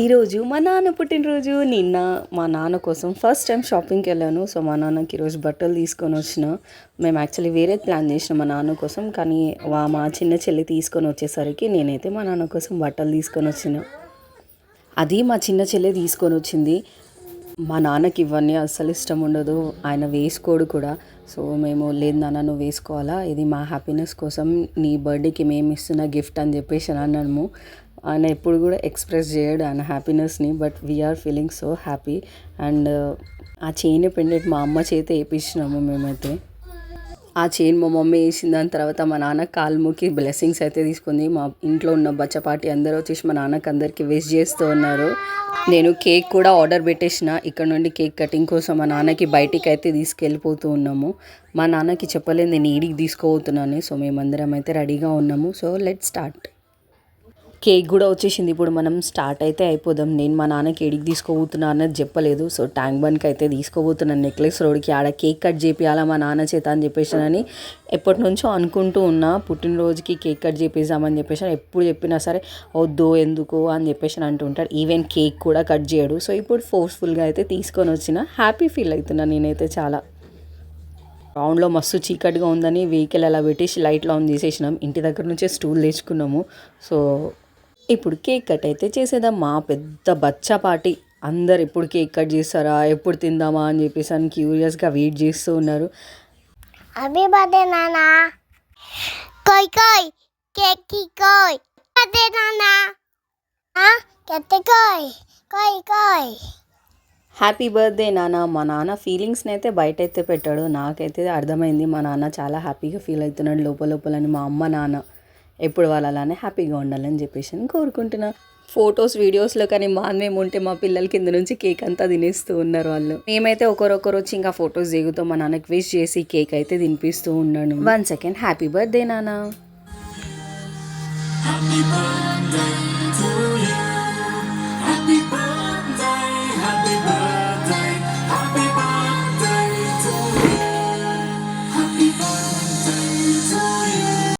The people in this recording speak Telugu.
ఈరోజు మా నాన్న పుట్టినరోజు. నిన్న మా నాన్న కోసం ఫస్ట్ టైం షాపింగ్కి వెళ్ళాను. సో మా నాన్నకి ఈరోజు బట్టలు తీసుకొని వచ్చిన. మేము యాక్చువల్లీ వేరే ప్లాన్ చేసినాం మా నాన్న కోసం, కానీ మా చిన్న చెల్లి తీసుకొని వచ్చేసరికి నేనైతే మా నాన్న కోసం బట్టలు తీసుకొని వచ్చిన. అది మా చిన్న చెల్లి తీసుకొని వచ్చింది. మా నాన్నకి ఇవన్నీ అస్సలు ఇష్టం ఉండదు, ఆయన వేసుకోడు కూడా. సో మేము, లేదు నాన్న నువ్వు వేసుకోవాలా, ఇది మా హ్యాపీనెస్ కోసం నీ బర్త్డేకి మేము ఇస్తున్న గిఫ్ట్ అని చెప్పేసి అన్నాము. ఆయన ఎప్పుడు కూడా ఎక్స్ప్రెస్ చేయడు ఆయన హ్యాపీనెస్ని, but we're feeling so happy. And ఆ చైన్ పెండెంట్ మా అమ్మ చేత వేయించినాము మేమైతే. ఆ చైన్ మా మమ్మీ వేసిన దాని తర్వాత మా నాన్న కాల్ముకి బ్లెస్సింగ్స్ అయితే తీసుకుంది. మా ఇంట్లో ఉన్న బచ్చపాటి అందరూ వచ్చేసి మా నాన్నకి అందరికీ విష్ చేస్తూ ఉన్నారు. నేను కేక్ కూడా ఆర్డర్ పెట్టేసిన. ఇక్కడ నుండి కేక్ కటింగ్ కోసం మా నాన్నకి బయటికి అయితే తీసుకెళ్ళిపోతూ ఉన్నాము. మా నాన్నకి చెప్పలేదు నేను ఈడికి తీసుకోబోతున్నాను. సో మేమందరం అయితే రెడీగా ఉన్నాము. So let start. కేక్ కూడా వచ్చేసింది. ఇప్పుడు మనం స్టార్ట్ అయితే అయిపోదాం. నేను మా నాన్నకి ఏడికి తీసుకోబోతున్నా అన్నది చెప్పలేదు. సో ట్యాంక్ బండ్కి అయితే తీసుకోబోతున్నాను, నెక్లెస్ రోడ్కి. ఆడ కేక్ కట్ చేపియాలా మా నాన్న చేత అని చెప్పేసానని ఎప్పటి నుంచో అనుకుంటూ ఉన్నా. పుట్టినరోజుకి కేక్ కట్ చేపిద్దామని చెప్పేసి ఎప్పుడు చెప్పినా సరే వద్దు ఎందుకు అని చెప్పేసి అంటూ ఉంటాడు. ఈవెన్ కేక్ కూడా కట్ చేయడు. సో ఇప్పుడు ఫోర్స్ఫుల్గా అయితే తీసుకొని వచ్చిన. హ్యాపీ ఫీల్ అవుతున్నా నేనైతే చాలా. గ్రౌండ్లో మస్తు చీకటిగా ఉందని వెహికల్ అలా పెట్టేసి లైట్లు ఆన్ చేసేసినాం. ఇంటి దగ్గర నుంచే స్టూల్ తెచ్చుకున్నాము. సో ఇప్పుడు కేక్ కట్ అయితే చేసేద్దాం. మా పెద్ద బచ్చా పార్టీ అందరు ఎప్పుడు కేక్ కట్ చేస్తారా, ఎప్పుడు తిందామా అని చెప్పేసి అని క్యూరియస్గా వెయిట్ చేస్తూ ఉన్నారు. హ్యాపీ బర్త్డే నానా. కోయ్ కోయ్ కేక్ కోయ్ బర్త్డే నానా. కెత్తే కోయ్ కోయ్ కోయ్. హ్యాపీ బర్త్డే నాన్న. మా నాన్న ఫీలింగ్స్ని అయితే బయట అయితే పెట్టాడు. నాకైతే అర్థమైంది మా నాన్న చాలా హ్యాపీగా ఫీల్ అవుతున్నాడు లోపల లోపలని. మా అమ్మ నాన్న ఎప్పుడు వాళ్ళు అలానే హ్యాపీగా ఉండాలని చెప్పేసి అని కోరుకుంటున్నా. ఫొటోస్ వీడియోస్లో కానీ మేము ఉంటే మా పిల్లల కింద నుంచి కేక్ అంతా తినేస్తూ ఉన్నారు వాళ్ళు. మేమైతే ఒకరొకరు వచ్చి ఇంకా ఫొటోస్ దిగుతూ మా నాన్నకి విష్ చేసి కేక్ అయితే తినిపిస్తూ ఉన్నాను. 1 సెకండ్. హ్యాపీ బర్త్డే నాన్న.